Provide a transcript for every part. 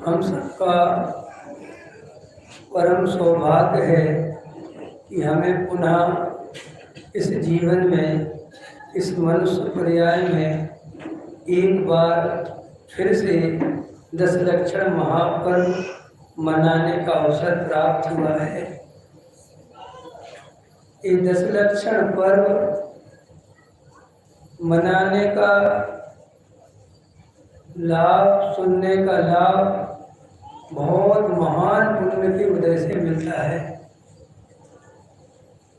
हम सबका परम सौभाग्य है कि हमें पुनः इस जीवन में, इस मनुष्य पर्याय में एक बार फिर से दशलक्षण महापर्व मनाने का अवसर प्राप्त हुआ है। ये दशलक्षण पर्व मनाने का लाभ, सुनने का लाभ बहुत महान पुण्य के उदय से मिलता है।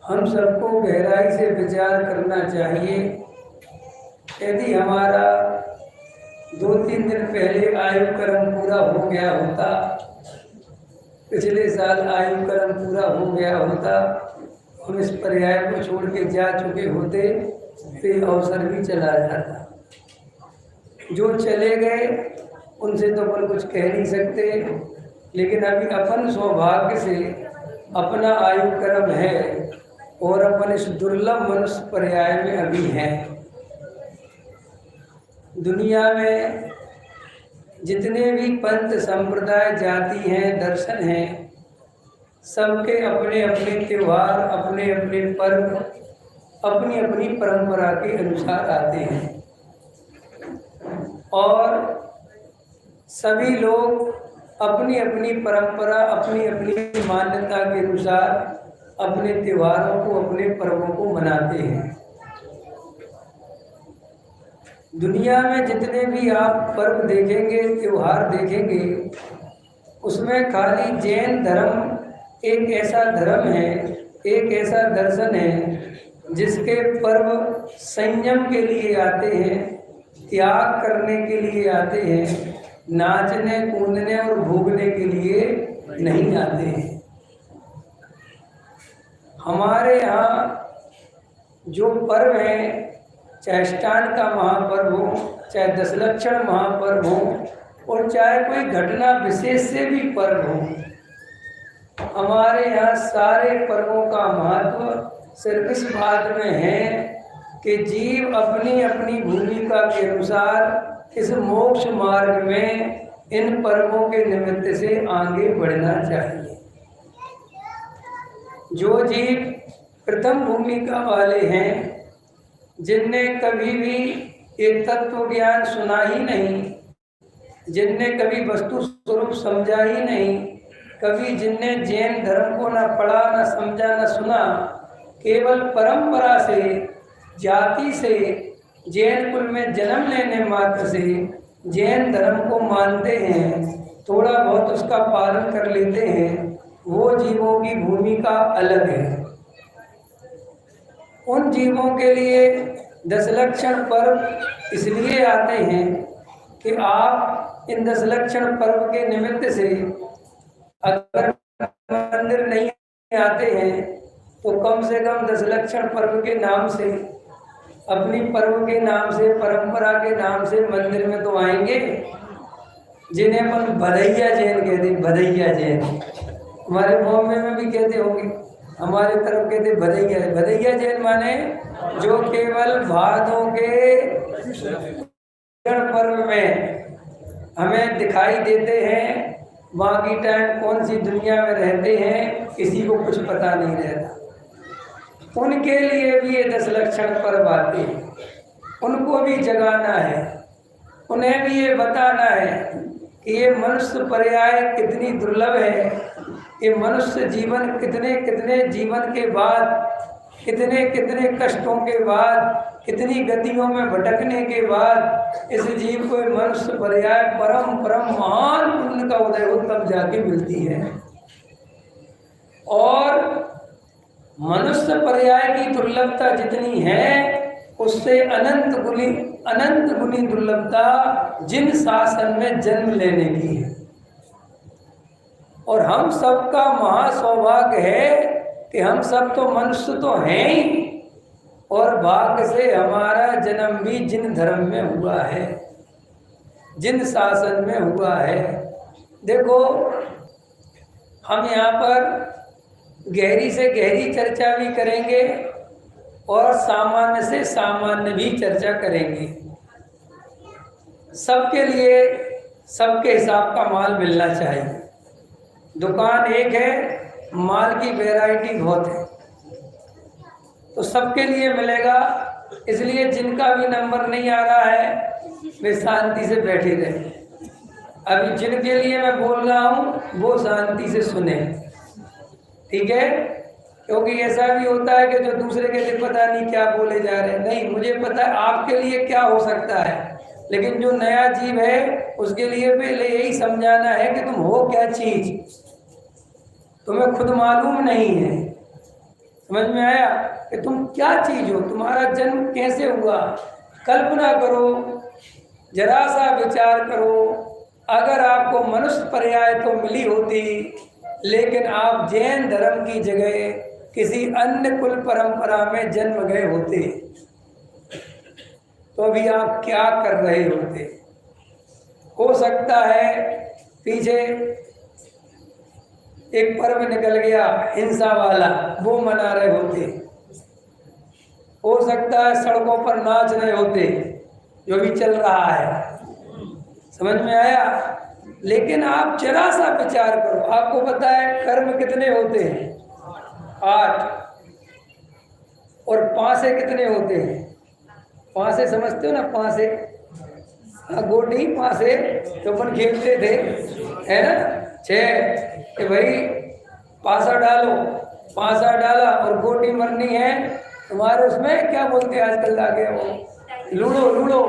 हम सबको गहराई से विचार करना चाहिए। यदि हमारा 2-3 दिन पहले आयु कर्म पूरा हो गया होता, पिछले साल आयु कर्म पूरा हो गया होता, हम इस पर्याय को छोड़ के जा चुके होते, तो अवसर भी चला जाता। जो चले गए उनसे तो अपन कुछ कह नहीं सकते, लेकिन अभी अपन सौभाग्य से अपना आयु कर्म है और अपन इस दुर्लभ मनुष्य पर्याय में अभी हैं। दुनिया में जितने भी पंथ, संप्रदाय, जाति हैं, दर्शन हैं, सबके अपने अपने त्यौहार, अपने अपने पर्व, अपनी अपनी परंपरा के अनुसार आते हैं और सभी लोग अपनी अपनी परंपरा, अपनी अपनी मान्यता के अनुसार अपने त्योहारों को, अपने पर्वों को मनाते हैं। दुनिया में जितने भी आप पर्व देखेंगे, त्योहार देखेंगे, उसमें खाली जैन धर्म एक ऐसा धर्म है, एक ऐसा दर्शन है जिसके पर्व संयम के लिए आते हैं, त्याग करने के लिए आते हैं, नाचने, कूदने और भोगने के लिए नहीं आते हैं। हमारे यहाँ जो पर्व हैं, चाहे स्टान का महापर्व हो, चाहे दशलक्षण महापर्व हो और चाहे कोई घटना विशेष से भी पर्व हो, हमारे यहाँ सारे पर्वों का महत्व सिर्फ इस बात में है कि जीव अपनी अपनी भूमिका के अनुसार इस मोक्ष मार्ग में इन पर्वों के निमित्त से आगे बढ़ना चाहिए। जो जीव प्रथम भूमिका वाले हैं, जिनने कभी भी एक तत्व ज्ञान सुना ही नहीं, जिनने कभी वस्तु स्वरूप समझा ही नहीं, कभी जिनने जैन धर्म को न पढ़ा, न समझा, न सुना, केवल परंपरा से, जाति से, जैन कुल में जन्म लेने मात्र से जैन धर्म को मानते हैं, थोड़ा बहुत उसका पालन कर लेते हैं, वो जीवों की भूमिका अलग है। उन जीवों के लिए दशलक्षण पर्व इसलिए आते हैं कि आप इन दशलक्षण पर्व के निमित्त से अगर मंदिर नहीं आते हैं तो कम से कम दशलक्षण पर्व के नाम से, अपनी पर्व के नाम से, परंपरा के नाम से मंदिर में तो आएंगे, जिन्हें अपन भदैया जैन कहते, भदैया जैन। हमारे बॉम्बे में भी कहते होंगे, हमारे तरफ कहते भदैया। भदैया जैन माने जो केवल भादों के पर्व में हमें दिखाई देते हैं, बाकी टाइम कौन सी दुनिया में रहते हैं किसी को कुछ पता नहीं रहता। उनके लिए भी ये दशलक्षण पर्व आते हैं, उनको भी जगाना है, उन्हें भी ये बताना है कि ये मनुष्य पर्याय कितनी दुर्लभ है, ये मनुष्य जीवन कितने कितने जीवन के बाद, कितने कितने कष्टों के बाद, कितनी गतियों में भटकने के बाद इस जीव को मनुष्य पर्याय परम परम महान पुण्य का उदय हो तब जाके मिलती है। और मनुष्य पर्याय की दुर्लभता जितनी है, उससे अनंत गुनी दुर्लभता जिन शासन में जन्म लेने की है। और हम सबका महासौभाग्य है कि हम सब तो मनुष्य तो हैं ही, और भाग्य से हमारा जन्म भी जिन धर्म में हुआ है, जिन शासन में हुआ है। देखो, हम यहाँ पर गहरी से गहरी चर्चा भी करेंगे और सामान्य से सामान्य भी चर्चा करेंगे। सबके लिए सबके हिसाब का माल मिलना चाहिए। दुकान एक है, माल की वैरायटी बहुत है, तो सबके लिए मिलेगा। इसलिए जिनका भी नंबर नहीं आ रहा है वे शांति से बैठे रहे। अभी जिनके लिए मैं बोल रहा हूँ वो शांति से सुने, ठीक है? क्योंकि ऐसा भी होता है कि जो दूसरे के लिए पता नहीं क्या बोले जा रहे हैं। नहीं, मुझे पता है आपके लिए क्या हो सकता है, लेकिन जो नया जीव है उसके लिए पहले यही समझाना है कि तुम हो क्या चीज, तुम्हें खुद मालूम नहीं है। समझ में आया कि तुम क्या चीज हो, तुम्हारा जन्म कैसे हुआ? कल्पना करो, जरा सा विचार करो, अगर आपको मनुष्य पर्याय तो मिली होती, लेकिन आप जैन धर्म की जगह किसी अन्य कुल परंपरा में जन्म गए होते तो अभी आप क्या कर रहे होते? हो सकता है पीछे एक पर्व निकल गया हिंसा वाला, वो मना रहे होते। हो सकता है सड़कों पर नाच रहे होते, जो भी चल रहा है। समझ में आया? लेकिन आप जरा सा विचार करो, आपको पता है कर्म कितने होते हैं? 8। और पासे कितने होते हैं? पासे समझते हो ना? पासे, गोटी पासे तो अपन खेलते थे, है ना? 6 कि भाई पासा डालो, पासा डाला और गोटी मरनी है तुम्हारे। उसमें क्या बोलते हैं आजकल आगे, वो लूडो, लूडो।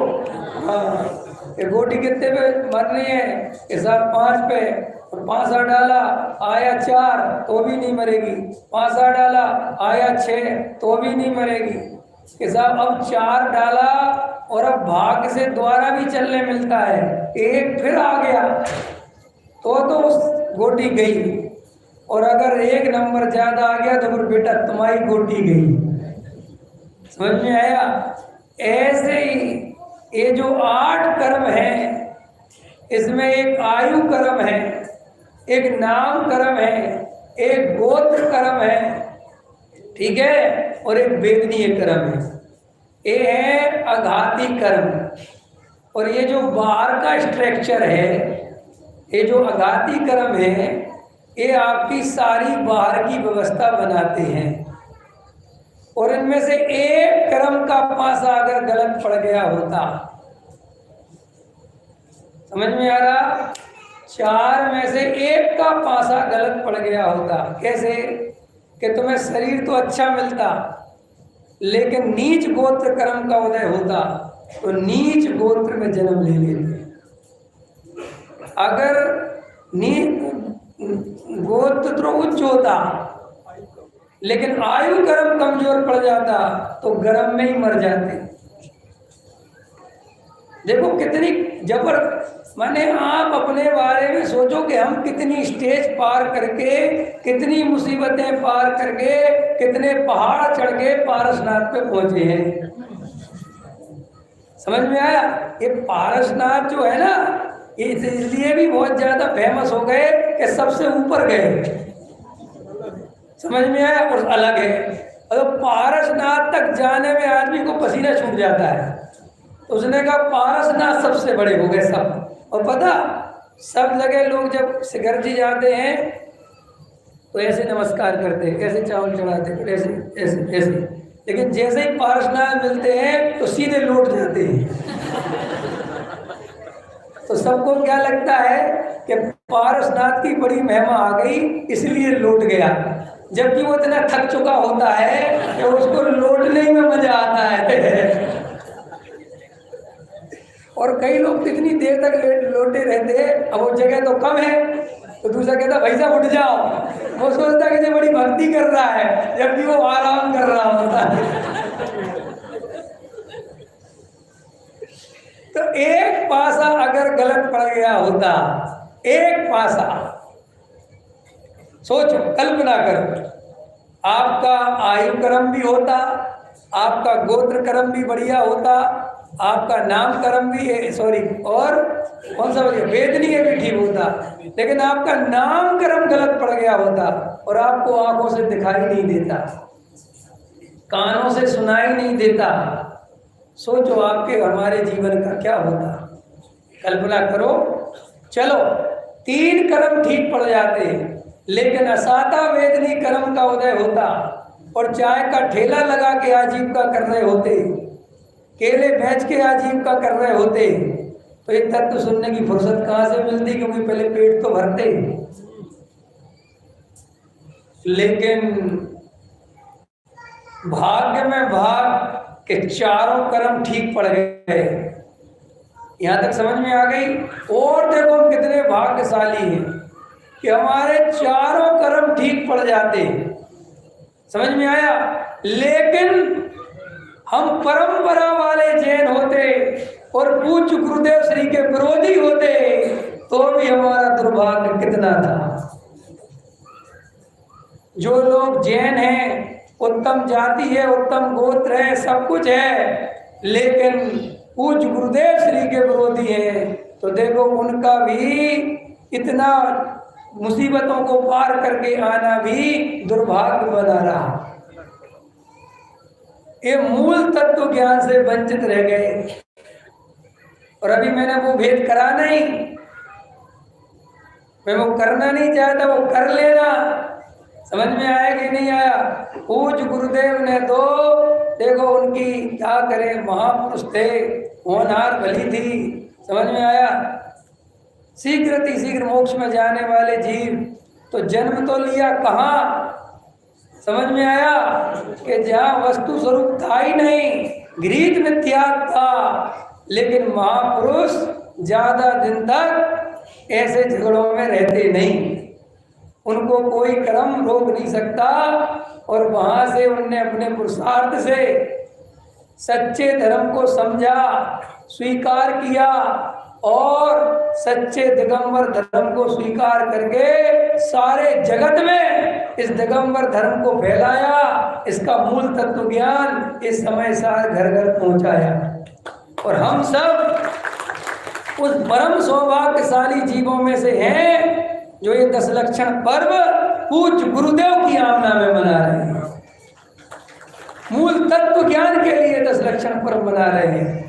हाँ, ये गोटी कितने पे मरनी है? ये सब 5 पे। और पासा डाला, आया 4 तो भी नहीं मरेगी। पासा डाला, आया 6 तो भी नहीं मरेगी। कि साहब अब 4 डाला और अब भाग से द्वारा भी चलने मिलता है, 1 फिर आ गया तो उस गोटी गई। और अगर 1 नंबर ज्यादा आ गया तो फिर बेटा तुम्हारी गोटी गई। समझ में आया? ऐसे ही ये जो 8 कर्म है, इसमें एक आयु कर्म है, एक नाम कर्म है, एक गोत्र कर्म है, ठीक है, और एक वेदनीय कर्म है। ये है आघाती कर्म। और ये जो बाहर का स्ट्रक्चर है, ये जो आघाती कर्म है, ये आपकी सारी बाहर की व्यवस्था बनाते हैं। और इनमें से एक कर्म का पासा अगर गलत पड़ गया होता, समझ में आ रहा? 4 में से एक का पासा गलत पड़ गया होता। कैसे? कि तुम्हें शरीर तो अच्छा मिलता, लेकिन नीच गोत्र कर्म का उदय होता तो नीच गोत्र में जन्म ले लेते। अगर गोत्र तो उच्च होता, लेकिन आयु कर्म कमजोर पड़ जाता तो गर्भ में ही मर जाते। देखो कितनी जबर, माने आप अपने बारे में सोचो कि हम कितनी स्टेज पार करके, कितनी मुसीबतें पार करके, कितने पहाड़ चढ़ के पारसनाथ पे पहुंचे हैं। समझ में आया? ये पारसनाथ जो है ना, ये इसलिए भी बहुत ज्यादा फेमस हो गए कि सबसे ऊपर गए। समझ में आया? और अलग है, और पारसनाथ तक जाने में आदमी को पसीना छूट जाता है। तो उसने कहा पारसनाथ सबसे बड़े हो गए सब। और पता, सब लगे लोग जब शिखर जी जाते हैं तो ऐसे नमस्कार करते हैं, ऐसे चावल चढ़ाते हैं, ऐसे ऐसे ऐसे। लेकिन जैसे ही पारसनाथ मिलते हैं तो सीधे लौट जाते हैं। तो सबको क्या लगता है कि पारसनाथ की बड़ी महिमा आ गई इसलिए लौट गया, जबकि वो इतना थक चुका होता है कि उसको लौटने में मजा आता है। और कई लोग कितनी देर तक लौटे रहते, अब वो जगह तो कम है तो दूसरा कहता भाई साहब उठ जाओ। वो सोचता कि बड़ी भक्ति कर रहा है, जबकि वो आराम कर रहा होता है। तो एक पासा अगर गलत पड़ गया होता, एक पासा, सोचो, कल्पना करो, आपका आयु कर्म भी होता, आपका गोत्र कर्म भी बढ़िया होता, आपका नाम कर्म भी है, सॉरी, और कौन सा बढ़िया, वेदनीय भी ठीक होता, लेकिन आपका नाम कर्म गलत पड़ गया होता और आपको आंखों से दिखाई नहीं देता, कानों से सुनाई नहीं देता। सोचो आपके हमारे जीवन का क्या होता? कल्पना करो चलो 3 कर्म ठीक पड़ जाते, लेकिन असाता वेदनी कर्म का उदय होता और चाय का ठेला लगा के आजीविका कर रहे होते, केले बेच के आजीविका कर रहे होते, तो एक तत्व सुनने की फुर्सत कहाँ से मिलती, क्योंकि पहले पेट तो भरते। लेकिन भाग्य में भाग के चारों कर्म ठीक पड़ गए। यहां तक समझ में आ गई। और देखो हम कितने भाग्यशाली हैं कि हमारे चारों कर्म ठीक पड़ जाते। समझ में आया। लेकिन हम परंपरा वाले जैन होते और पूज्य गुरुदेव श्री के विरोधी होते तो भी हमारा दुर्भाग्य कितना था। जो लोग जैन हैं, उत्तम जाति है, उत्तम गोत्र है, सब कुछ है, लेकिन पूज्य गुरुदेव श्री के विरोधी है, तो देखो उनका भी इतना मुसीबतों को पार करके आना भी दुर्भाग्य बना रहा। ये मूल तत्व ज्ञान से वंचित रह गए। और अभी मैंने वो भेद करा नहीं, मैं वो करना नहीं चाहता, वो कर लेना। समझ में आया कि नहीं आया। पूज्य गुरुदेव ने तो देखो उनकी क्या करे, महापुरुष थे, होनहार भली थी। समझ में आया। शीघ्र मोक्ष में जाने वाले जीव तो जन्म तो लिया कहाँ। समझ में आया कि जहाँ वस्तु स्वरूप था ही नहीं, गृहीत में त्याग था। लेकिन महापुरुष ज्यादा दिन तक ऐसे झगड़ों में रहते नहीं, उनको कोई कर्म रोक नहीं सकता। और वहां से उनने अपने पुरुषार्थ से सच्चे धर्म को समझा, स्वीकार किया और सच्चे दिगंबर धर्म को स्वीकार करके सारे जगत में इस दिगंबर धर्म को फैलाया। इसका मूल तत्व ज्ञान इस समय सार घर घर पहुंचाया। और हम सब उस परम सौभाग्यशाली जीवों में से हैं जो ये 10 लक्षण पर्व पूज्य गुरुदेव की आमना में मना रहे हैं। मूल तत्व ज्ञान के लिए 10 लक्षण पर्व मना रहे हैं।